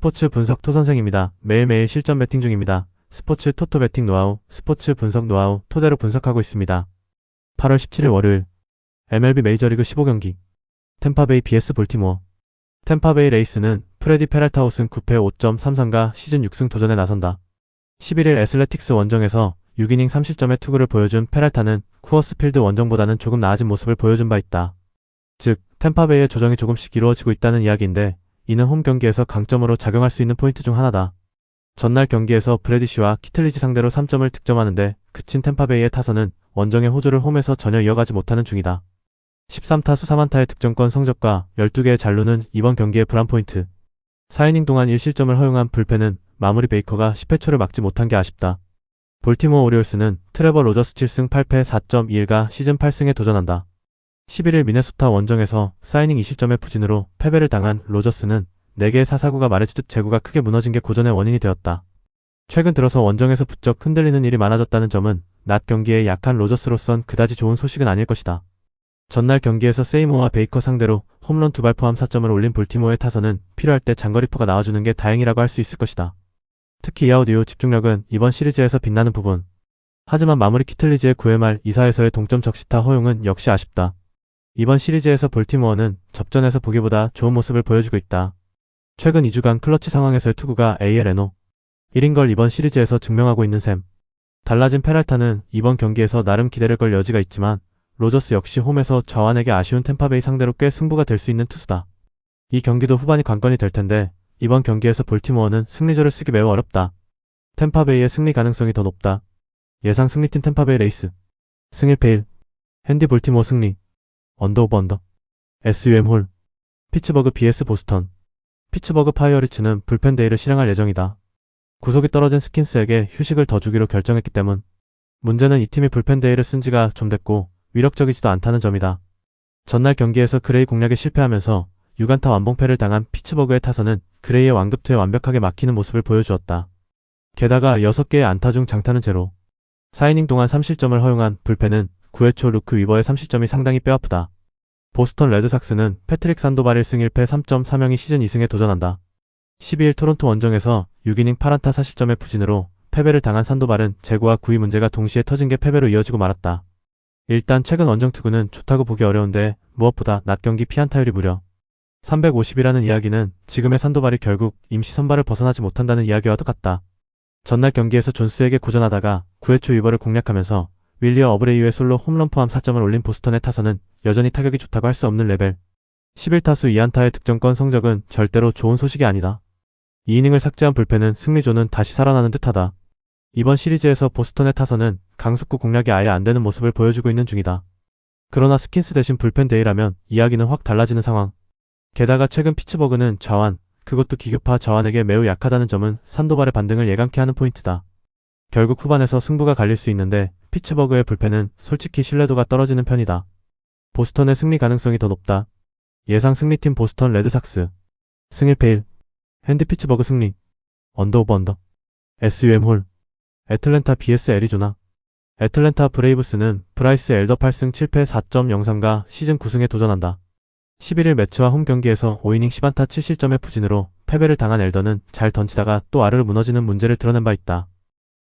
스포츠 분석 토선생입니다. 매일매일 실전 배팅 중입니다. 스포츠 토토 배팅 노하우, 스포츠 분석 노하우 토대로 분석하고 있습니다. 8월 17일 월요일 MLB 메이저리그 15경기 템파베이 vs 볼티모어. 템파베이 레이스는 프레디 페랄타 우승 9패 5.33가 시즌 6승 도전에 나선다. 11일 애슬레틱스 원정에서 6이닝 3실점의 투구를 보여준 페랄타는 쿠어스 필드 원정보다는 조금 나아진 모습을 보여준 바 있다. 즉, 템파베이의 조정이 조금씩 이루어지고 있다는 이야기인데 이는 홈 경기에서 강점으로 작용할 수 있는 포인트 중 하나다. 전날 경기에서 브래디쉬와 키틀리지 상대로 3점을 득점하는데 그친 템파베이의 타선은 원정의 호조를 홈에서 전혀 이어가지 못하는 중이다. 13타수 4안타의 득점권 성적과 12개의 잔루는 이번 경기의 불안 포인트. 4이닝 동안 1실점을 허용한 불펜은 마무리 베이커가 10회 초를 막지 못한 게 아쉽다. 볼티모어 오리올스는 트레버 로저스 7승 8패 4.21가 시즌 8승에 도전한다. 11일 미네소타 원정에서 4이닝 2실점의 부진으로 패배를 당한 로저스는 4개의 사사구가 말해주듯 제구가 크게 무너진 게 고전의 원인이 되었다. 최근 들어서 원정에서 부쩍 흔들리는 일이 많아졌다는 점은 낮 경기에 약한 로저스로선 그다지 좋은 소식은 아닐 것이다. 전날 경기에서 세이모어와 베이커 상대로 홈런 2발 포함 4점을 올린 볼티모어의 타선은 필요할 때 장거리포가 나와주는 게 다행이라고 할 수 있을 것이다. 특히 이아웃 이후 집중력은 이번 시리즈에서 빛나는 부분. 하지만 마무리 키틀리지의 9회 말 2사에서의 동점 적시타 허용은 역시 아쉽다. 이번 시리즈에서 볼티모어는 접전에서 보기보다 좋은 모습을 보여주고 있다. 최근 2주간 클러치 상황에서의 투구가 ALNO 1인 걸 이번 시리즈에서 증명하고 있는 셈. 달라진 페랄타는 이번 경기에서 나름 기대를 걸 여지가 있지만 로저스 역시 홈에서 저완에게 아쉬운 템파베이 상대로 꽤 승부가 될 수 있는 투수다. 이 경기도 후반이 관건이 될 텐데 이번 경기에서 볼티모어는 승리조를 쓰기 매우 어렵다. 템파베이의 승리 가능성이 더 높다. 예상 승리팀 템파베이 레이스 승 1패 1 핸디 볼티모어 승리 언더 오버 언더 SUM 홀 피츠버그 vs 보스턴. 피츠버그 파이어리츠는 불펜 데이를 실행할 예정이다. 구속이 떨어진 스킨스에게 휴식을 더 주기로 결정했기 때문. 문제는 이 팀이 불펜 데이를 쓴 지가 좀 됐고 위력적이지도 않다는 점이다. 전날 경기에서 그레이 공략에 실패하면서 6안타 완봉패를 당한 피츠버그의 타선은 그레이의 완급투에 완벽하게 막히는 모습을 보여주었다. 게다가 6개의 안타 중 장타는 제로. 4이닝 동안 3실점을 허용한 불펜은 9회 초 루크 위버의 3실점이 상당히 뼈아프다. 보스턴 레드삭스는 패트릭 산도발 1승 1패 3.3형이 시즌 2승에 도전한다. 12일 토론토 원정에서 6이닝 8안타 4실점의 부진으로 패배를 당한 산도발은 제구와 구위 문제가 동시에 터진 게 패배로 이어지고 말았다. 일단 최근 원정 투구는 좋다고 보기 어려운데 무엇보다 낮 경기 피안타율이 무려 350이라는 이야기는 지금의 산도발이 결국 임시 선발을 벗어나지 못한다는 이야기와 똑같다. 전날 경기에서 존스에게 고전하다가 9회 초 위버를 공략하면서 윌리어 어브레이유의 솔로 홈런 포함 4점을 올린 보스턴의 타선은 여전히 타격이 좋다고 할 수 없는 레벨. 11타수 2안타의 득점권 성적은 절대로 좋은 소식이 아니다. 2이닝을 삭제한 불펜은 승리조는 다시 살아나는 듯하다. 이번 시리즈에서 보스턴의 타선은 강속구 공략이 아예 안 되는 모습을 보여주고 있는 중이다. 그러나 스킨스 대신 불펜 데이라면 이야기는 확 달라지는 상황. 게다가 최근 피츠버그는 좌완, 그것도 기교파 좌완에게 매우 약하다는 점은 산도발의 반등을 예감케 하는 포인트다. 결국 후반에서 승부가 갈릴 수 있는데 피츠버그의 불펜은 솔직히 신뢰도가 떨어지는 편이다. 보스턴의 승리 가능성이 더 높다. 예상 승리팀 보스턴 레드삭스 승 1패 1 핸디 피츠버그 승리 언더 오버 언더 SUM 홀 애틀랜타 vs 애리조나. 애틀랜타 브레이브스는 브라이스 엘더 8승 7패 4.03가 시즌 9승에 도전한다. 11일 매치와 홈 경기에서 5이닝 10안타 7실점의 부진으로 패배를 당한 엘더는 잘 던지다가 또 아르르 무너지는 문제를 드러낸 바 있다.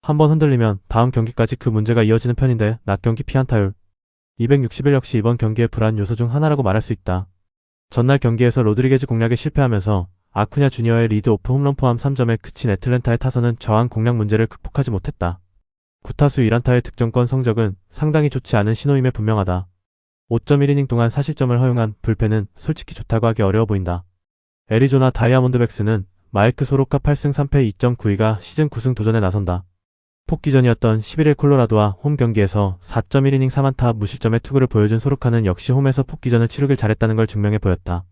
한번 흔들리면 다음 경기까지 그 문제가 이어지는 편인데 낮 경기 피안타율 261 역시 이번 경기의 불안 요소 중 하나라고 말할 수 있다. 전날 경기에서 로드리게즈 공략에 실패하면서 아쿠냐 주니어의 리드 오프 홈런 포함 3점에 그친 애틀랜타의 타선은 저항 공략 문제를 극복하지 못했다. 9타수 1안타의 득점권 성적은 상당히 좋지 않은 신호임에 분명하다. 5.1이닝 동안 4실점을 허용한 불펜은 솔직히 좋다고 하기 어려워 보인다. 애리조나 다이아몬드백스는 마이크 소로카 8승 3패 2.92가 시즌 9승 도전에 나선다. 폭기전이었던 11일 콜로라도와 홈 경기에서 4.1이닝 3안타 무실점의 투구를 보여준 소로카는 역시 홈에서 폭기전을 치르길 잘했다는 걸 증명해 보였다.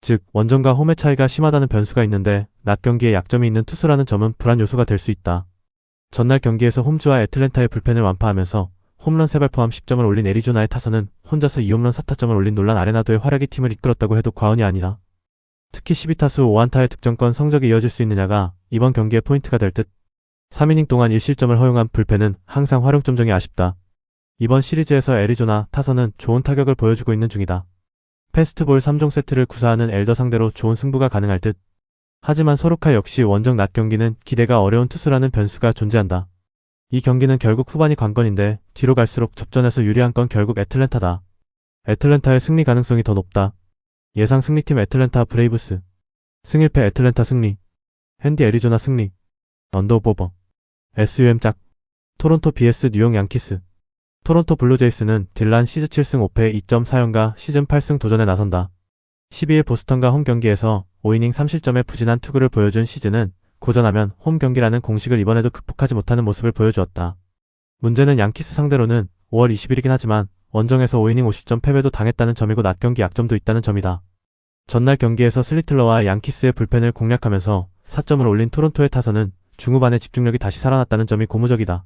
즉 원정과 홈의 차이가 심하다는 변수가 있는데 낮 경기에 약점이 있는 투수라는 점은 불안 요소가 될 수 있다. 전날 경기에서 홈즈와 애틀랜타의 불펜을 완파하면서 홈런 3발 포함 10점을 올린 애리조나의 타선은 혼자서 2홈런 4타점을 올린 놀란 아레나도의 활약이 팀을 이끌었다고 해도 과언이 아니라 특히 12타수 5안타의 득점권 성적이 이어질 수 있느냐가 이번 경기의 포인트가 될 듯. 3이닝 동안 1실점을 허용한 불펜은 항상 활용점정이 아쉽다. 이번 시리즈에서 애리조나 타선은 좋은 타격을 보여주고 있는 중이다. 패스트볼 3종 세트를 구사하는 엘더 상대로 좋은 승부가 가능할 듯. 하지만 소르카 역시 원정 낮 경기는 기대가 어려운 투수라는 변수가 존재한다. 이 경기는 결국 후반이 관건인데 뒤로 갈수록 접전에서 유리한 건 결국 애틀랜타다. 애틀랜타의 승리 가능성이 더 높다. 예상 승리팀 애틀랜타 브레이브스. 승일패 애틀랜타 승리. 핸디 애리조나 승리. 언더오버. SUM 짝. 토론토 vs 뉴욕 양키스. 토론토 블루제이스는 딜란 시즌 7승 5패 2.4연가 시즌 8승 도전에 나선다. 12일 보스턴과 홈 경기에서 5이닝 3실점의 부진한 투구를 보여준 시즌은 고전하면 홈 경기라는 공식을 이번에도 극복하지 못하는 모습을 보여주었다. 문제는 양키스 상대로는 5월 20일이긴 하지만 원정에서 5이닝 50점 패배도 당했다는 점이고 낮 경기 약점도 있다는 점이다. 전날 경기에서 슬리틀러와 양키스의 불펜을 공략하면서 4점을 올린 토론토의 타선은 중후반에 집중력이 다시 살아났다는 점이 고무적이다.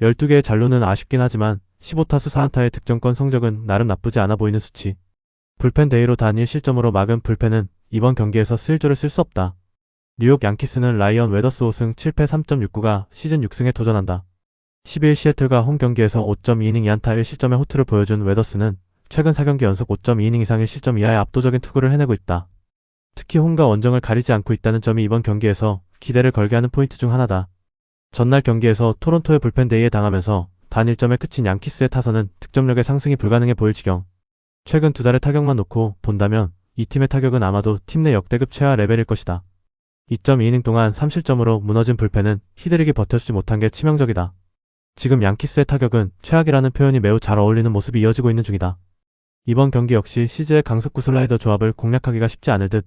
12개의 잔루는 아쉽긴 하지만 15타수 4안타의 득점권 성적은 나름 나쁘지 않아 보이는 수치. 불펜 대의로 단 1실점으로 막은 불펜은 이번 경기에서 쓸조를 쓸 수 없다. 뉴욕 양키스는 라이언 웨더스 5승 7패 3.69가 시즌 6승에 도전한다. 12일 시애틀과 홈 경기에서 5.2이닝 2안타 1실점의 호투를 보여준 웨더스는 최근 4경기 연속 5.2이닝 이상 1실점 이하의 압도적인 투구를 해내고 있다. 특히 홈과 원정을 가리지 않고 있다는 점이 이번 경기에서 기대를 걸게 하는 포인트 중 하나다. 전날 경기에서 토론토의 불펜 대의에 당하면서 단 1점에 그친 양키스의 타선은 득점력의 상승이 불가능해 보일 지경. 최근 2달의 타격만 놓고 본다면 이 팀의 타격은 아마도 팀 내 역대급 최하 레벨일 것이다. 2.2이닝 동안 3실점으로 무너진 불펜은 히드릭이 버텨주지 못한 게 치명적이다. 지금 양키스의 타격은 최악이라는 표현이 매우 잘 어울리는 모습이 이어지고 있는 중이다. 이번 경기 역시 시즈의 강속구 슬라이더 조합을 공략하기가 쉽지 않을 듯.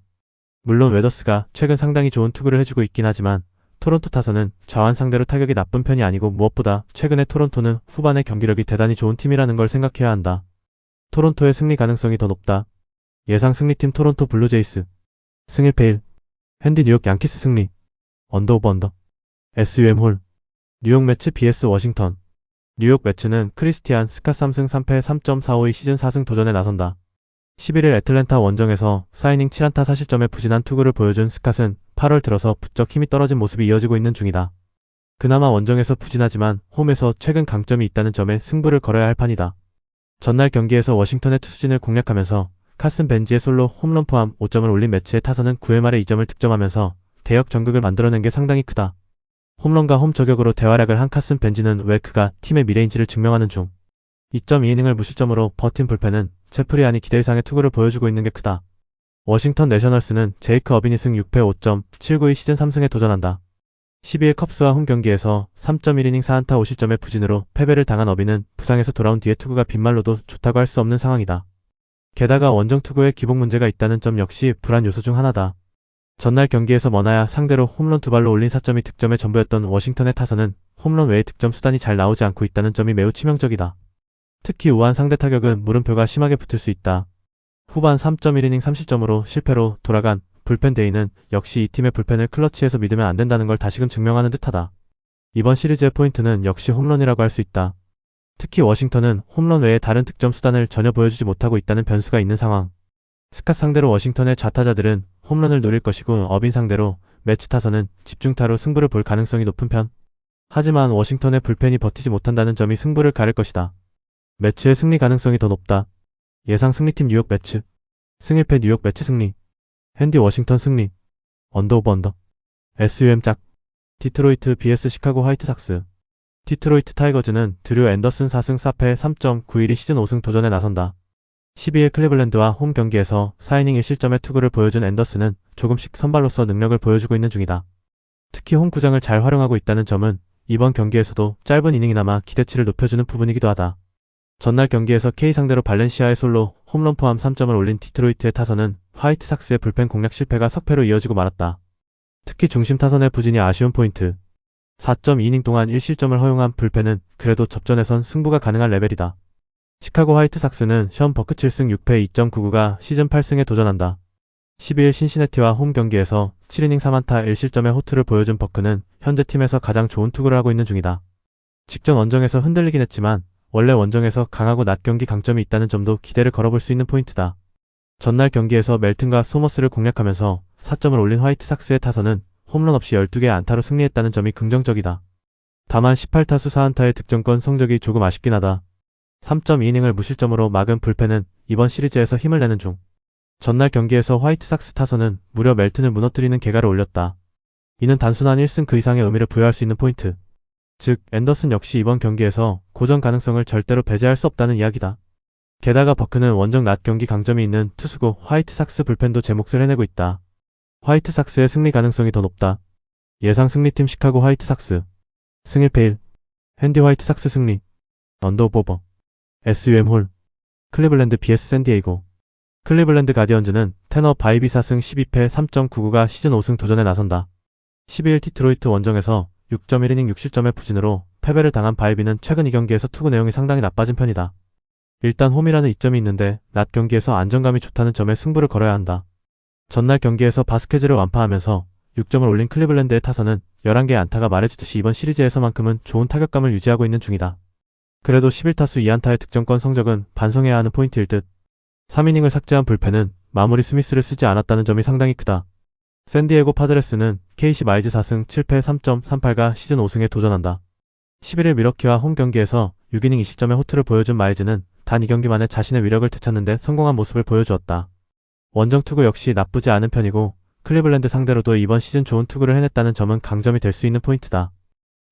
물론 웨더스가 최근 상당히 좋은 투구를 해주고 있긴 하지만 토론토 타선은 좌완 상대로 타격이 나쁜 편이 아니고 무엇보다 최근의 토론토는 후반의 경기력이 대단히 좋은 팀이라는 걸 생각해야 한다. 토론토의 승리 가능성이 더 높다. 예상 승리팀 토론토 블루제이스. 승일패 1. 핸디 뉴욕 양키스 승리. 언더오버 언더. SUM 홀. 뉴욕 매츠 vs 워싱턴. 뉴욕 매츠는 크리스티안 스캇 3승 3패 3.45의 시즌 4승 도전에 나선다. 11일 애틀랜타 원정에서 4이닝 7안타 4실점의 부진한 투구를 보여준 스캇은 8월 들어서 부쩍 힘이 떨어진 모습이 이어지고 있는 중이다. 그나마 원정에서 부진하지만 홈에서 최근 강점이 있다는 점에 승부를 걸어야 할 판이다. 전날 경기에서 워싱턴의 투수진을 공략하면서 카슨 벤지의 솔로 홈런 포함 5점을 올린 매치의 타선은 9회 말에 2점을 득점하면서 대역 전극을 만들어낸 게 상당히 크다. 홈런과 홈 저격으로 대활약을 한 카슨 벤지는 왜 그가 팀의 미래인지를 증명하는 중. 2.2이닝을 무실점으로 버틴 불펜은 제프리안이 기대 이상의 투구를 보여주고 있는 게 크다. 워싱턴 내셔널스는 제이크 어비니 승 6패 5.79의 시즌 3승에 도전한다. 12일 컵스와 홈 경기에서 3.1이닝 4안타 5실점의 부진으로 패배를 당한 어비는 부상에서 돌아온 뒤에 투구가 빗말로도 좋다고 할 수 없는 상황이다. 게다가 원정 투구에 기복 문제가 있다는 점 역시 불안 요소 중 하나다. 전날 경기에서 머나야 상대로 홈런 2발로 올린 4점이 득점의 전부였던 워싱턴의 타선은 홈런 외의 득점 수단이 잘 나오지 않고 있다는 점이 매우 치명적이다. 특히 우한 상대 타격은 물음표가 심하게 붙을 수 있다. 후반 3.1이닝 3실점으로 실패로 돌아간 불펜 데이는 역시 이 팀의 불펜을 클러치에서 믿으면 안 된다는 걸 다시금 증명하는 듯하다. 이번 시리즈의 포인트는 역시 홈런이라고 할 수 있다. 특히 워싱턴은 홈런 외에 다른 득점 수단을 전혀 보여주지 못하고 있다는 변수가 있는 상황. 스캇 상대로 워싱턴의 좌타자들은 홈런을 노릴 것이고 어빈 상대로 매치 타선은 집중타로 승부를 볼 가능성이 높은 편. 하지만 워싱턴의 불펜이 버티지 못한다는 점이 승부를 가릴 것이다. 매치의 승리 가능성이 더 높다. 예상 승리팀 뉴욕 매츠. 승일패 뉴욕 매츠 승리. 핸디 워싱턴 승리. 언더오버 언더. SUM 짝. 디트로이트 vs 시카고 화이트삭스. 디트로이트 타이거즈는 드류 앤더슨 4승 4패 3.91이 시즌 5승 도전에 나선다. 12일 클리블랜드와 홈 경기에서 4이닝 1실점의 투구를 보여준 앤더슨은 조금씩 선발로서 능력을 보여주고 있는 중이다. 특히 홈 구장을 잘 활용하고 있다는 점은 이번 경기에서도 짧은 이닝이나마 기대치를 높여주는 부분이기도 하다. 전날 경기에서 K 상대로 발렌시아의 솔로 홈런 포함 3점을 올린 디트로이트의 타선은 화이트삭스의 불펜 공략 실패가 석패로 이어지고 말았다. 특히 중심 타선의 부진이 아쉬운 포인트. 4.2이닝 동안 1실점을 허용한 불펜은 그래도 접전에선 승부가 가능한 레벨이다. 시카고 화이트삭스는 션 버크 7승 6패 2.99가 시즌 8승에 도전한다. 12일 신시내티와 홈 경기에서 7이닝 3안타 1실점의 호투를 보여준 버크는 현재 팀에서 가장 좋은 투구를 하고 있는 중이다. 직전 원정에서 흔들리긴 했지만 원래 원정에서 강하고 낮 경기 강점이 있다는 점도 기대를 걸어볼 수 있는 포인트다. 전날 경기에서 멜튼과 소머스를 공략하면서 4점을 올린 화이트삭스의 타선은 홈런 없이 12개의 안타로 승리했다는 점이 긍정적이다. 다만 18타수 4안타의 득점권 성적이 조금 아쉽긴 하다. 3.2이닝을 무실점으로 막은 불펜은 이번 시리즈에서 힘을 내는 중. 전날 경기에서 화이트삭스 타선은 무려 멜튼을 무너뜨리는 개가를 올렸다. 이는 단순한 1승 그 이상의 의미를 부여할 수 있는 포인트. 즉, 앤더슨 역시 이번 경기에서 고전 가능성을 절대로 배제할 수 없다는 이야기다. 게다가 버크는 원정 낮 경기 강점이 있는 투수고 화이트삭스 불펜도 제 몫을 해내고 있다. 화이트삭스의 승리 가능성이 더 높다. 예상 승리팀 시카고 화이트삭스 승1패 1 핸디 화이트삭스 승리 언더오버 SUM 홀 클리블랜드 vs 샌디에이고 클리블랜드 가디언즈는 테너 바이비 4승 12패 3.99가 시즌 5승 도전에 나선다. 12일 디트로이트 원정에서 6.1이닝 6실점의 부진으로 패배를 당한 바이비는 최근 2경기에서 투구 내용이 상당히 나빠진 편이다. 일단 홈이라는 이점이 있는데 낮 경기에서 안정감이 좋다는 점에 승부를 걸어야 한다. 전날 경기에서 바스케즈를 완파하면서 6점을 올린 클리블랜드의 타선은 11개의 안타가 말해주듯이 이번 시리즈에서만큼은 좋은 타격감을 유지하고 있는 중이다. 그래도 11타수 2안타의 득점권 성적은 반성해야 하는 포인트일 듯. 3이닝을 삭제한 불펜은 마무리 스미스를 쓰지 않았다는 점이 상당히 크다. 샌디에고 파드레스는 KC 마이즈 4승 7패 3.38가 시즌 5승에 도전한다. 11일 미러키와 홈 경기에서 6이닝 20점의 호투를 보여준 마이즈는 단 2경기 만에 자신의 위력을 되찾는데 성공한 모습을 보여주었다. 원정 투구 역시 나쁘지 않은 편이고 클리블랜드 상대로도 이번 시즌 좋은 투구를 해냈다는 점은 강점이 될 수 있는 포인트다.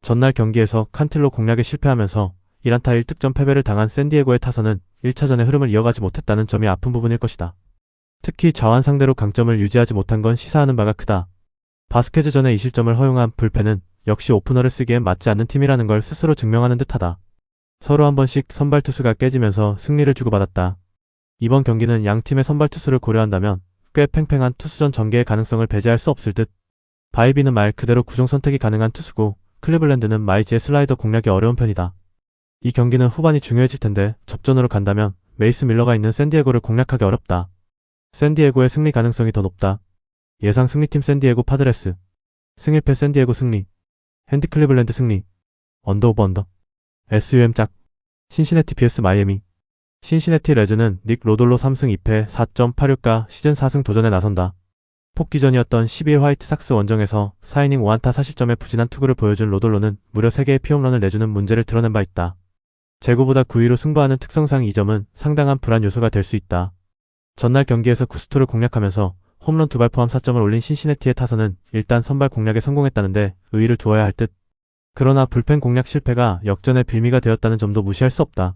전날 경기에서 칸틸로 공략에 실패하면서 1안타 1득점 패배를 당한 샌디에고의 타선은 1차전의 흐름을 이어가지 못했다는 점이 아픈 부분일 것이다. 특히 좌완 상대로 강점을 유지하지 못한 건 시사하는 바가 크다. 바스케즈 전에 2실점을 허용한 불펜은 역시 오프너를 쓰기엔 맞지 않는 팀이라는 걸 스스로 증명하는 듯하다. 서로 한 번씩 선발 투수가 깨지면서 승리를 주고받았다. 이번 경기는 양 팀의 선발 투수를 고려한다면 꽤 팽팽한 투수전 전개의 가능성을 배제할 수 없을 듯. 바이비는 말 그대로 구종 선택이 가능한 투수고 클리블랜드는 마이즈의 슬라이더 공략이 어려운 편이다. 이 경기는 후반이 중요해질 텐데 접전으로 간다면 메이스 밀러가 있는 샌디에고를 공략하기 어렵다. 샌디에고의 승리 가능성이 더 높다. 예상 승리팀 샌디에고 파드레스 승1패 샌디에고 승리 핸디 클리블랜드 승리 언더오버 언더 SUM 짝 신시내티 vs 마이애미 신시내티 레즈는 닉 로돌로 3승 2패 4.86가 시즌 4승 도전에 나선다. 폭기전이었던 12일 화이트삭스 원정에서 4이닝 5안타 4실점의 부진한 투구를 보여준 로돌로는 무려 3개의 피홈런을 내주는 문제를 드러낸 바 있다. 제구보다 9위로 승부하는 특성상 이 점은 상당한 불안 요소가 될 수 있다. 전날 경기에서 구스토를 공략하면서 홈런 2발 포함 4점을 올린 신시내티의 타선은 일단 선발 공략에 성공했다는데 의의를 두어야 할 듯. 그러나 불펜 공략 실패가 역전의 빌미가 되었다는 점도 무시할 수 없다.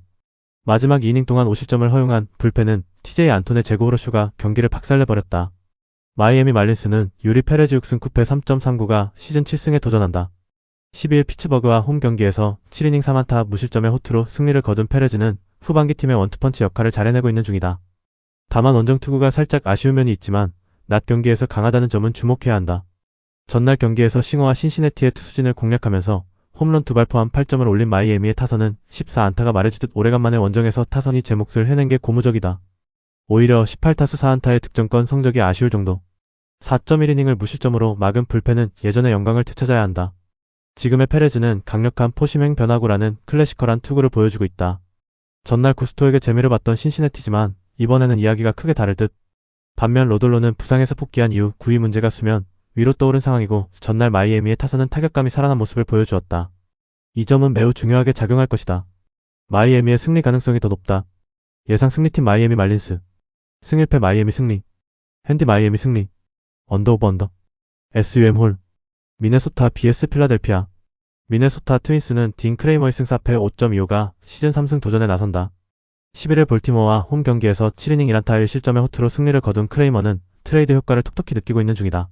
마지막 2이닝 동안 5실점을 허용한 불펜은 TJ 안톤의 제구호로쇼가 경기를 박살내버렸다. 마이애미 말린스는 유리 페레즈 6승 9패 3.39가 시즌 7승에 도전한다. 12일 피츠버그와 홈 경기에서 7이닝 3안타 무실점의 호투로 승리를 거둔 페레즈는 후반기 팀의 원투펀치 역할을 잘 해내고 있는 중이다. 다만 원정 투구가 살짝 아쉬운 면이 있지만 낮 경기에서 강하다는 점은 주목해야 한다. 전날 경기에서 싱어와 신시내티의 투수진을 공략하면서 홈런 2발 포함 8점을 올린 마이애미의 타선은 14안타가 말해주듯 오래간만에 원정에서 타선이 제 몫을 해낸 게 고무적이다. 오히려 18타수 4안타의 득점권 성적이 아쉬울 정도. 4.1이닝을 무실점으로 막은 불펜은 예전의 영광을 되찾아야 한다. 지금의 페레즈는 강력한 포심행 변화구라는 클래시컬한 투구를 보여주고 있다. 전날 구스토에게 재미를 봤던 신시내티지만 이번에는 이야기가 크게 다를 듯. 반면 로돌로는 부상에서 복귀한 이후 구위 문제가 수면 위로 떠오른 상황이고 전날 마이애미의 타선은 타격감이 살아난 모습을 보여주었다. 이 점은 매우 중요하게 작용할 것이다. 마이애미의 승리 가능성이 더 높다. 예상 승리팀 마이애미 말린스 승1패 마이애미 승리 핸디 마이애미 승리 언더오버 언더 SUM 홀 미네소타 vs 필라델피아 미네소타 트윈스는 딘 크레이머의 승 4패 5.25가 시즌 3승 도전에 나선다. 11일 볼티모어와 홈 경기에서 7이닝 1안타 1실점의 호투로 승리를 거둔 크레이머는 트레이드 효과를 톡톡히 느끼고 있는 중이다.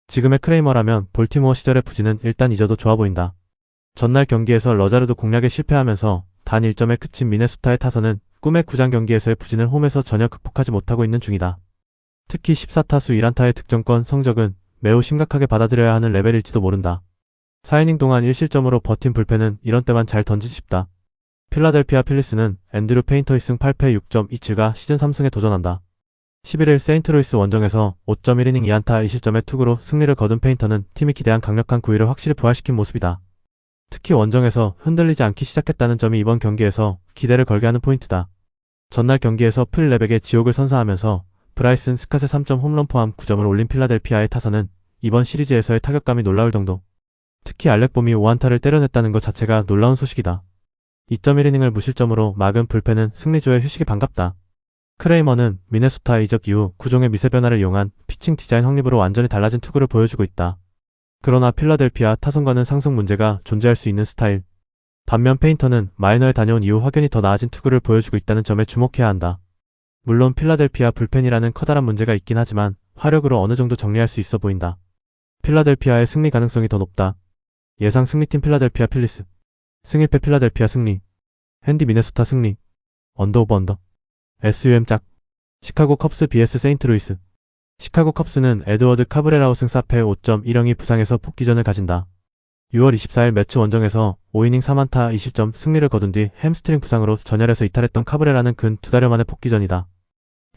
지금의 크레이머라면 볼티모어 시절의 부진은 일단 잊어도 좋아 보인다. 전날 경기에서 러자르도 공략에 실패하면서 단 1점에 그친 미네소타의 타선은 꿈의 구장 경기에서의 부진을 홈에서 전혀 극복하지 못하고 있는 중이다. 특히 14타수 1안타의 득점권 성적은 매우 심각하게 받아들여야 하는 레벨일지도 모른다. 4이닝 동안 1실점으로 버틴 불펜은 이런 때만 잘 던지지 싶다. 필라델피아 필리스는 앤드류 페인터 2승 8패 6.27가 시즌 3승에 도전한다. 11일 세인트루이스 원정에서 5.1이닝 2안타 2실점의 투구로 승리를 거둔 페인터는 팀이 기대한 강력한 구위를 확실히 부활시킨 모습이다. 특히 원정에서 흔들리지 않기 시작했다는 점이 이번 경기에서 기대를 걸게 하는 포인트다. 전날 경기에서 프릴랩에게 지옥을 선사하면서 브라이슨 스캇의 3점 홈런 포함 9점을 올린 필라델피아의 타선은 이번 시리즈에서의 타격감이 놀라울 정도. 특히 알렉봄이 5안타를 때려냈다는 것 자체가 놀라운 소식이다. 2.1이닝을 무실점으로 막은 불펜은 승리조의 휴식이 반갑다. 크레이머는 미네소타 이적 이후 구종의 미세 변화를 이용한 피칭 디자인 확립으로 완전히 달라진 투구를 보여주고 있다. 그러나 필라델피아 타선과는 상승 문제가 존재할 수 있는 스타일. 반면 페인터는 마이너에 다녀온 이후 확연히 더 나아진 투구를 보여주고 있다는 점에 주목해야 한다. 물론 필라델피아 불펜이라는 커다란 문제가 있긴 하지만 화력으로 어느 정도 정리할 수 있어 보인다. 필라델피아의 승리 가능성이 더 높다. 예상 승리팀 필라델피아 필리스. 승일패 필라델피아 승리. 핸디 미네소타 승리. 언더 오버 언더. SUM 짝. 시카고 컵스 vs 세인트루이스. 시카고 컵스는 에드워드 카브레라 우승 사패 5.10이 부상에서 복귀전을 가진다. 6월 24일 매치 원정에서 5이닝 4안타 2실점 승리를 거둔 뒤 햄스트링 부상으로 전열에서 이탈했던 카브레라는 근 2달여 만의 복귀전이다.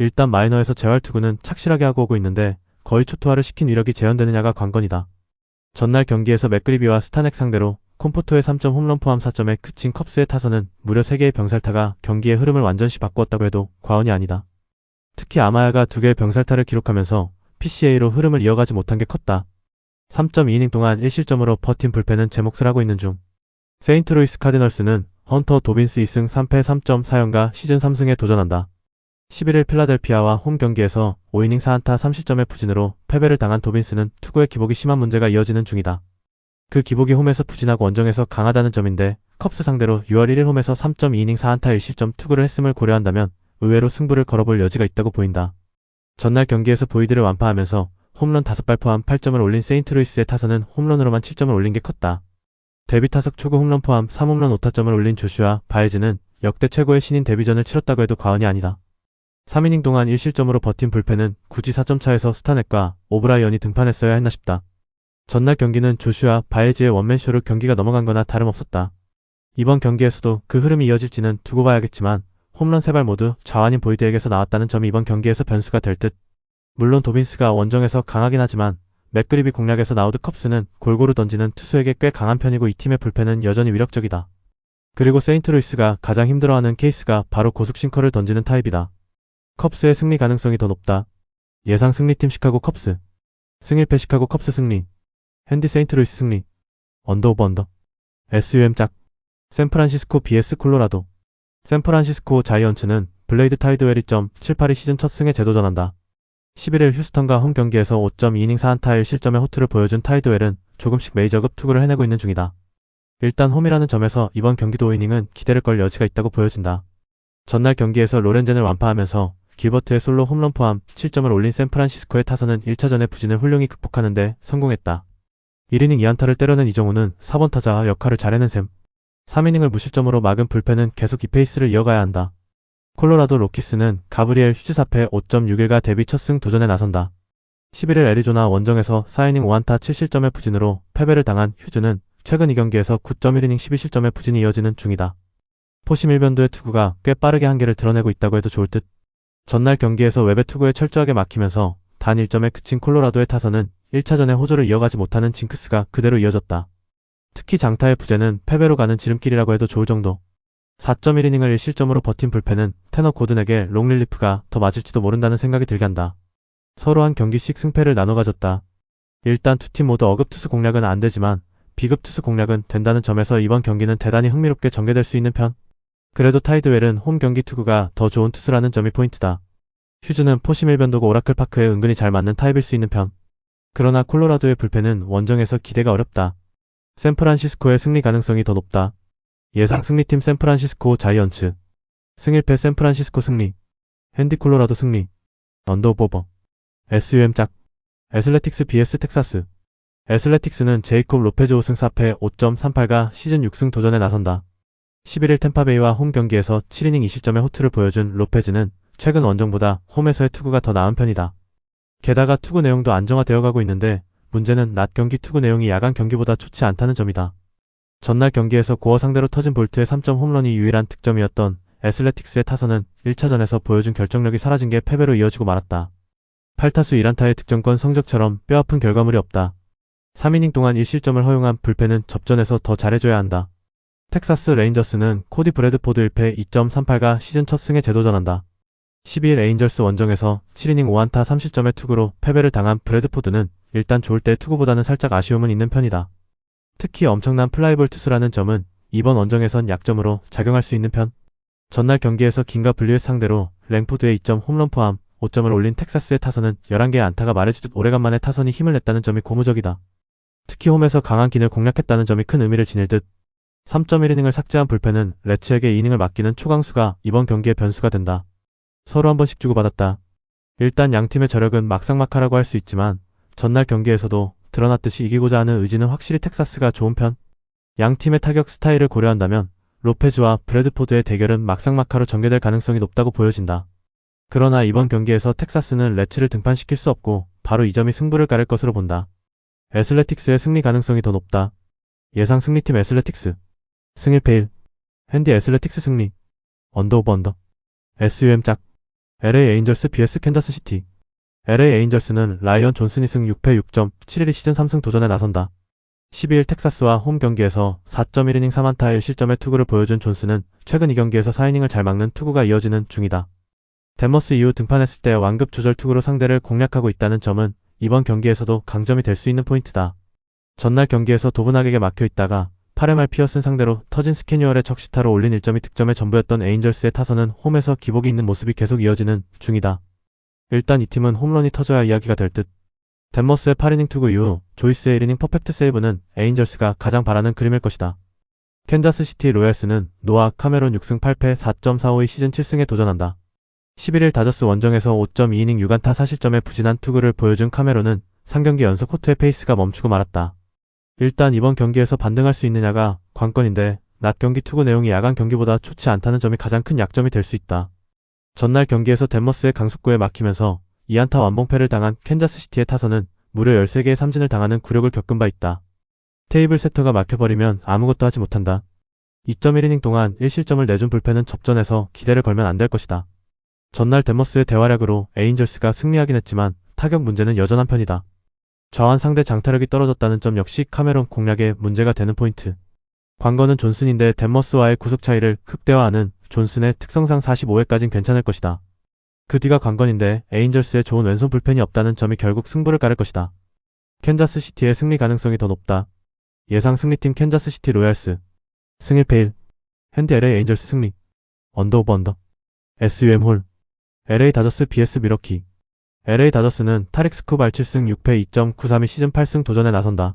일단 마이너에서 재활 투구는 착실하게 하고 오고 있는데 거의 초토화를 시킨 위력이 재현되느냐가 관건이다. 전날 경기에서 맥그리비와 스타넥 상대로 콤포토의 3점 홈런 포함 4점에 그친 컵스의 타선은 무려 3개의 병살타가 경기의 흐름을 완전시 바꾸었다고 해도 과언이 아니다. 특히 아마야가 2개의 병살타를 기록하면서 PCA로 흐름을 이어가지 못한 게 컸다. 3.2이닝 동안 1실점으로 버틴 불펜은 제 몫을 하고 있는 중. 세인트루이스 카디널스는 헌터 도빈스 2승 3패 3.4연가 시즌 3승에 도전한다. 11일 필라델피아와 홈 경기에서 5이닝 4안타 3실점의 부진으로 패배를 당한 도빈스는 투구의 기복이 심한 문제가 이어지는 중이다. 그 기복이 홈에서 부진하고 원정에서 강하다는 점인데 컵스 상대로 6월 1일 홈에서 3.2이닝 4안타 1실점 투구를 했음을 고려한다면 의외로 승부를 걸어볼 여지가 있다고 보인다. 전날 경기에서 보이드를 완파하면서 홈런 5발 포함 8점을 올린 세인트루이스의 타선은 홈런으로만 7점을 올린 게 컸다. 데뷔 타석 초구 홈런 포함 3홈런 5타점을 올린 조슈아 바에즈는 역대 최고의 신인 데뷔전을 치렀다고 해도 과언이 아니다. 3이닝 동안 1실점으로 버틴 불펜은 굳이 4점 차에서 스타넥과 오브라이언이 등판했어야 했나 싶다. 전날 경기는 조슈아 바에즈의 원맨쇼로 경기가 넘어간 거나 다름없었다. 이번 경기에서도 그 흐름이 이어질지는 두고 봐야겠지만 홈런 3발 모두 좌완인 보이드에게서 나왔다는 점이 이번 경기에서 변수가 될 듯. 물론 도빈스가 원정에서 강하긴 하지만 맥그리비 공략에서 나오듯 컵스는 골고루 던지는 투수에게 꽤 강한 편이고 이 팀의 불펜은 여전히 위력적이다. 그리고 세인트루이스가 가장 힘들어하는 케이스가 바로 고속 싱커를 던지는 타입이다. 컵스의 승리 가능성이 더 높다. 예상 승리팀 시카고 컵스. 승일패 시카고 컵스 승리. 핸디 세인트루이스 승리. 언더 오버 언더. SUM 짝. 샌프란시스코 vs 콜로라도. 샌프란시스코 자이언츠는 블레이드 타이드웰 2.78이 시즌 첫 승에 재도전한다. 11일 휴스턴과 홈 경기에서 5.2이닝 4안타 1실점의 호투를 보여준 타이드웰은 조금씩 메이저급 투구를 해내고 있는 중이다. 일단 홈이라는 점에서 이번 경기도 5이닝은 기대를 걸 여지가 있다고 보여진다. 전날 경기에서 로렌젠을 완파하면서 길버트의 솔로 홈런 포함 7점을 올린 샌프란시스코의 타선은 1차전의 부진을 훌륭히 극복하는데 성공했다. 1이닝 2안타를 때려낸 이정우는 4번 타자 역할을 잘해낸 셈. 3이닝을 무실점으로 막은 불펜은 계속 이 페이스를 이어가야 한다. 콜로라도 로키스는 가브리엘 휴즈 사패 5.61가 데뷔 첫 승 도전에 나선다. 11일 애리조나 원정에서 4이닝 5안타 7실점의 부진으로 패배를 당한 휴즈는 최근 2경기에서 9.1이닝 12실점의 부진이 이어지는 중이다. 포심 1변도의 투구가 꽤 빠르게 한계를 드러내고 있다고 해도 좋을 듯. 전날 경기에서 웹의 투구에 철저하게 막히면서 단 1점에 그친 콜로라도의 타선은 1차전에 호조를 이어가지 못하는 징크스가 그대로 이어졌다. 특히 장타의 부재는 패배로 가는 지름길이라고 해도 좋을 정도. 4.1이닝을 1실점으로 버틴 불펜은 테너 고든에게 롱릴리프가 더 맞을지도 모른다는 생각이 들게 한다. 서로 한 경기씩 승패를 나눠 가졌다. 일단 두 팀 모두 어급 투수 공략은 안 되지만 비급 투수 공략은 된다는 점에서 이번 경기는 대단히 흥미롭게 전개될 수 있는 편. 그래도 타이드웰은 홈 경기 투구가 더 좋은 투수라는 점이 포인트다. 휴즈는 포심 1변도고 오라클 파크에 은근히 잘 맞는 타입일 수 있는 편. 그러나 콜로라도의 불펜은 원정에서 기대가 어렵다. 샌프란시스코의 승리 가능성이 더 높다. 예상 승리팀 샌프란시스코 자이언츠. 승일패 샌프란시스코 승리. 핸디 콜로라도 승리. 언더 오버. SUM 짝. 애슬레틱스 vs 텍사스. 애슬레틱스는 제이콥 로페즈 5승 4패 5.38가 시즌 6승 도전에 나선다. 11일 템파베이와 홈 경기에서 7이닝 2실점의 호투를 보여준 로페즈는 최근 원정보다 홈에서의 투구가 더 나은 편이다. 게다가 투구 내용도 안정화되어 가고 있는데 문제는 낮 경기 투구 내용이 야간 경기보다 좋지 않다는 점이다. 전날 경기에서 고어 상대로 터진 볼트의 3점 홈런이 유일한 득점이었던 애슬레틱스의 타선은 1차전에서 보여준 결정력이 사라진 게 패배로 이어지고 말았다. 8타수 1안타의 득점권 성적처럼 뼈아픈 결과물이 없다. 3이닝 동안 1실점을 허용한 불펜은 접전에서 더 잘해줘야 한다. 텍사스 레인저스는 코디 브래드포드 1패 2.38가 시즌 첫 승에 재도전한다. 12일 에인절스 원정에서 7이닝 5안타 3실점의 투구로 패배를 당한 브래드포드는 일단 좋을 때 투구보다는 살짝 아쉬움은 있는 편이다. 특히 엄청난 플라이볼 투수라는 점은 이번 원정에선 약점으로 작용할 수 있는 편. 전날 경기에서 긴과 분리의 상대로 랭포드의 2점 홈런 포함 5점을 올린 텍사스의 타선은 11개의 안타가 말해주듯 오래간만에 타선이 힘을 냈다는 점이 고무적이다. 특히 홈에서 강한 긴을 공략했다는 점이 큰 의미를 지닐 듯 3.1이닝을 삭제한 불펜은 레츠에게 이닝을 맡기는 초강수가 이번 경기의 변수가 된다. 서로 한 번씩 주고받았다. 일단 양팀의 저력은 막상막하라고 할 수 있지만 전날 경기에서도 드러났듯이 이기고자 하는 의지는 확실히 텍사스가 좋은 편. 양팀의 타격 스타일을 고려한다면 로페즈와 브래드포드의 대결은 막상막하로 전개될 가능성이 높다고 보여진다. 그러나 이번 경기에서 텍사스는 레츠를 등판시킬 수 없고 바로 이 점이 승부를 가릴 것으로 본다. 애슬레틱스의 승리 가능성이 더 높다. 예상 승리팀 애슬레틱스 승 1패1 핸디 애슬레틱스 승리 언더 오버 언더 SUM 짝 LA 에인절스 vs 캔자스시티 LA 에인절스는 라이언 존슨이 승 6패 6점 7일 시즌 3승 도전에 나선다. 12일 텍사스와 홈 경기에서 4.1이닝 3안타 1실점의 투구를 보여준 존슨은 최근 이 경기에서 4이닝을 잘 막는 투구가 이어지는 중이다. 덴머스 이후 등판했을 때 완급 조절 투구로 상대를 공략하고 있다는 점은 이번 경기에서도 강점이 될 수 있는 포인트다. 전날 경기에서 도브낙에게 막혀있다가 8회 말 피어슨 상대로 터진 스캐뉴얼의 적시타로 올린 1점이 득점의 전부였던 에인절스의 타선은 홈에서 기복이 있는 모습이 계속 이어지는 중이다. 일단 이 팀은 홈런이 터져야 이야기가 될 듯. 덴머스의 8이닝 투구 이후 조이스의 1이닝 퍼펙트 세이브는 에인절스가 가장 바라는 그림일 것이다. 캔자스시티 로얄스는 노아 카메론 6승 8패 4.45의 시즌 7승에 도전한다. 11일 다저스 원정에서 5.2이닝 6안타 4실점의 부진한 투구를 보여준 카메론은 3경기 연속 코트의 페이스가 멈추고 말았다. 일단 이번 경기에서 반등할 수 있느냐가 관건인데 낮 경기 투구 내용이 야간 경기보다 좋지 않다는 점이 가장 큰 약점이 될 수 있다. 전날 경기에서 덴머스의 강속구에 막히면서 2안타 완봉패를 당한 캔자스시티의 타선은 무려 13개의 삼진을 당하는 굴욕을 겪은 바 있다. 테이블 세터가 막혀버리면 아무것도 하지 못한다. 2.1이닝 동안 1실점을 내준 불펜은 접전에서 기대를 걸면 안 될 것이다. 전날 덴머스의 대활약으로 에인절스가 승리하긴 했지만 타격 문제는 여전한 편이다. 좌완 상대 장타력이 떨어졌다는 점 역시 카메론 공략에 문제가 되는 포인트. 관건은 존슨인데 덴머스와의 구속 차이를 극대화하는 존슨의 특성상 45회까진 괜찮을 것이다. 그 뒤가 관건인데 에인절스의 좋은 왼손 불펜이 없다는 점이 결국 승부를 가를 것이다. 캔자스시티의 승리 가능성이 더 높다. 예상 승리팀 캔자스시티 로얄스 승 1패1 핸디 LA 에인절스 승리 언더 오버 언더 SUM 홀 LA 다저스 vs 미러키 LA 다저스는 타릭 스쿠발 7승 6패 2.93이 시즌 8승 도전에 나선다.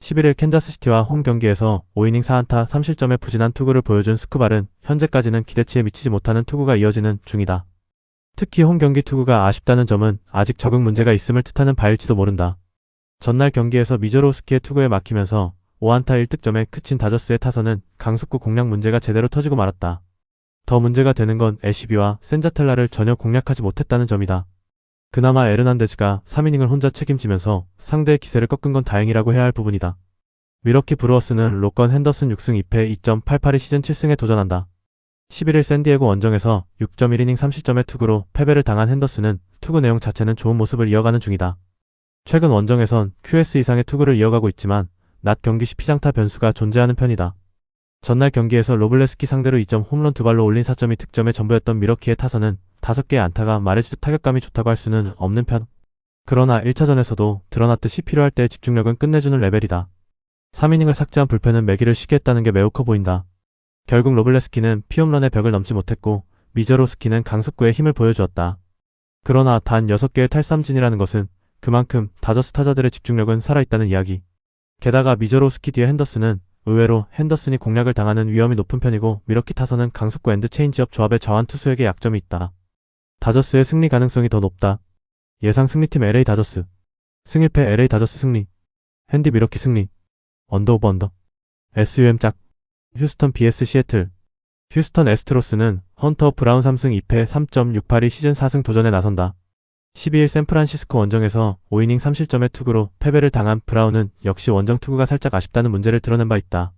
11일 캔자스시티와 홈 경기에서 5이닝 4안타 3실점의 부진한 투구를 보여준 스쿠발은 현재까지는 기대치에 미치지 못하는 투구가 이어지는 중이다. 특히 홈 경기 투구가 아쉽다는 점은 아직 적응 문제가 있음을 뜻하는 바일지도 모른다. 전날 경기에서 미저로우스키의 투구에 막히면서 5안타 1득점에 그친 다저스의 타선은 강속구 공략 문제가 제대로 터지고 말았다. 더 문제가 되는 건 애쉬비와 센자텔라를 전혀 공략하지 못했다는 점이다. 그나마 에르난데즈가 3이닝을 혼자 책임지면서 상대의 기세를 꺾은 건 다행이라고 해야 할 부분이다. 미러키 브루어스는 로건 핸더슨 6승 2패 2.88이 시즌 7승에 도전한다. 11일 샌디에고 원정에서 6.1이닝 3실점의 투구로 패배를 당한 핸더슨은 투구 내용 자체는 좋은 모습을 이어가는 중이다. 최근 원정에선 QS 이상의 투구를 이어가고 있지만 낮 경기 시 피장타 변수가 존재하는 편이다. 전날 경기에서 로블레스키 상대로 2점 홈런 2발로 올린 4점이 득점의 전부였던 미러키의 타선은 5개의 안타가 말해주듯 타격감이 좋다고 할 수는 없는 편. 그러나 1차전에서도 드러났듯이 필요할 때의 집중력은 끝내주는 레벨이다. 3이닝을 삭제한 불펜은 매기를 쉬게 했다는 게 매우 커 보인다. 결국 로블레스키는 피홈런의 벽을 넘지 못했고 미저로스키는 강속구에 힘을 보여주었다. 그러나 단 6개의 탈삼진이라는 것은 그만큼 다저스 타자들의 집중력은 살아있다는 이야기. 게다가 미저로스키 뒤에 핸더슨은 의외로 핸더슨이 공략을 당하는 위험이 높은 편이고 미러키 타선은 강속구 엔드 체인지업 조합의 좌완 투수에게 약점이 있다. 다저스의 승리 가능성이 더 높다. 예상 승리팀 LA 다저스 승 1패 LA 다저스 승리 핸디 미러키 승리 언더 오버 언더 SUM 짝 휴스턴 vs 시애틀 휴스턴 애스트로스는 헌터 브라운 3승 2패 3.68이 시즌 4승 도전에 나선다. 12일 샌프란시스코 원정에서 5이닝 3실점의 투구로 패배를 당한 브라운은 역시 원정 투구가 살짝 아쉽다는 문제를 드러낸 바 있다.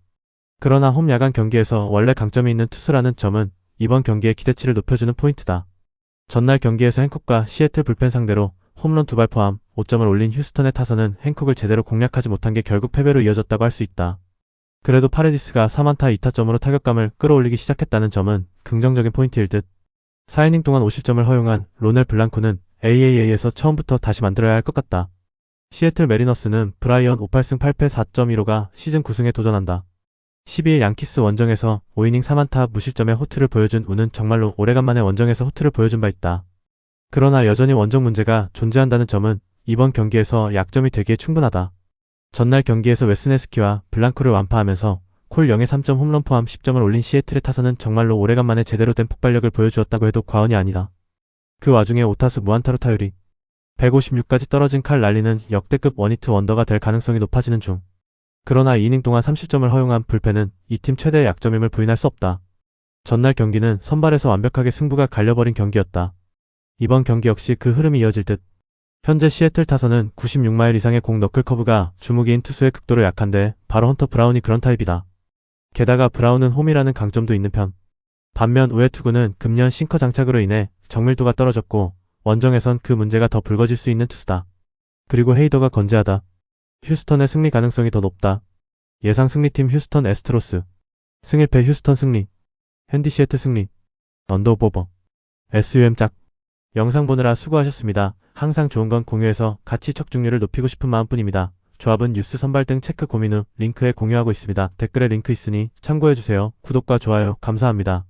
그러나 홈 야간 경기에서 원래 강점이 있는 투수라는 점은 이번 경기의 기대치를 높여주는 포인트다. 전날 경기에서 행콕과 시애틀 불펜 상대로 홈런 2발 포함 5점을 올린 휴스턴의 타선은 행콕을 제대로 공략하지 못한 게 결국 패배로 이어졌다고 할 수 있다. 그래도 파레디스가 3안타 2타점으로 타격감을 끌어올리기 시작했다는 점은 긍정적인 포인트일 듯. 4이닝 동안 5실점을 허용한 로넬 블랑코는 AAA에서 처음부터 다시 만들어야 할 것 같다. 시애틀 메리너스는 브라이언 58승 8패 4.15가 시즌 9승에 도전한다. 12일 양키스 원정에서 5이닝 4안타 무실점의 호투를 보여준 우는 정말로 오래간만에 원정에서 호투를 보여준 바 있다. 그러나 여전히 원정 문제가 존재한다는 점은 이번 경기에서 약점이 되기에 충분하다. 전날 경기에서 웨스네스키와 블랑코를 완파하면서 콜 0의 3점 홈런 포함 10점을 올린 시애틀의 타선은 정말로 오래간만에 제대로 된 폭발력을 보여주었다고 해도 과언이 아니다. 그 와중에 5타수 무안타로 타율이 156까지 떨어진 칼 랄리는 역대급 원히트 원더가 될 가능성이 높아지는 중. 그러나 2이닝 동안 3실점을 허용한 불펜은 이 팀 최대의 약점임을 부인할 수 없다. 전날 경기는 선발에서 완벽하게 승부가 갈려버린 경기였다. 이번 경기 역시 그 흐름이 이어질 듯. 현재 시애틀 타선은 96마일 이상의 공 너클 커브가 주무기인 투수의 극도로 약한데 바로 헌터 브라운이 그런 타입이다. 게다가 브라운은 홈이라는 강점도 있는 편. 반면 우회 투구는 금년 싱커 장착으로 인해 정밀도가 떨어졌고 원정에선 그 문제가 더 불거질 수 있는 투수다. 그리고 헤이더가 건재하다. 휴스턴의 승리 가능성이 더 높다. 예상 승리팀 휴스턴 애스트로스. 승일패 휴스턴 승리. 핸디 시애틀 승리. 언더오버. SUM 짝. 영상 보느라 수고하셨습니다. 항상 좋은 건 공유해서 같이 척중률을 높이고 싶은 마음뿐입니다. 조합은 뉴스 선발 등 체크 고민 후 링크에 공유하고 있습니다. 댓글에 링크 있으니 참고해주세요. 구독과 좋아요 감사합니다.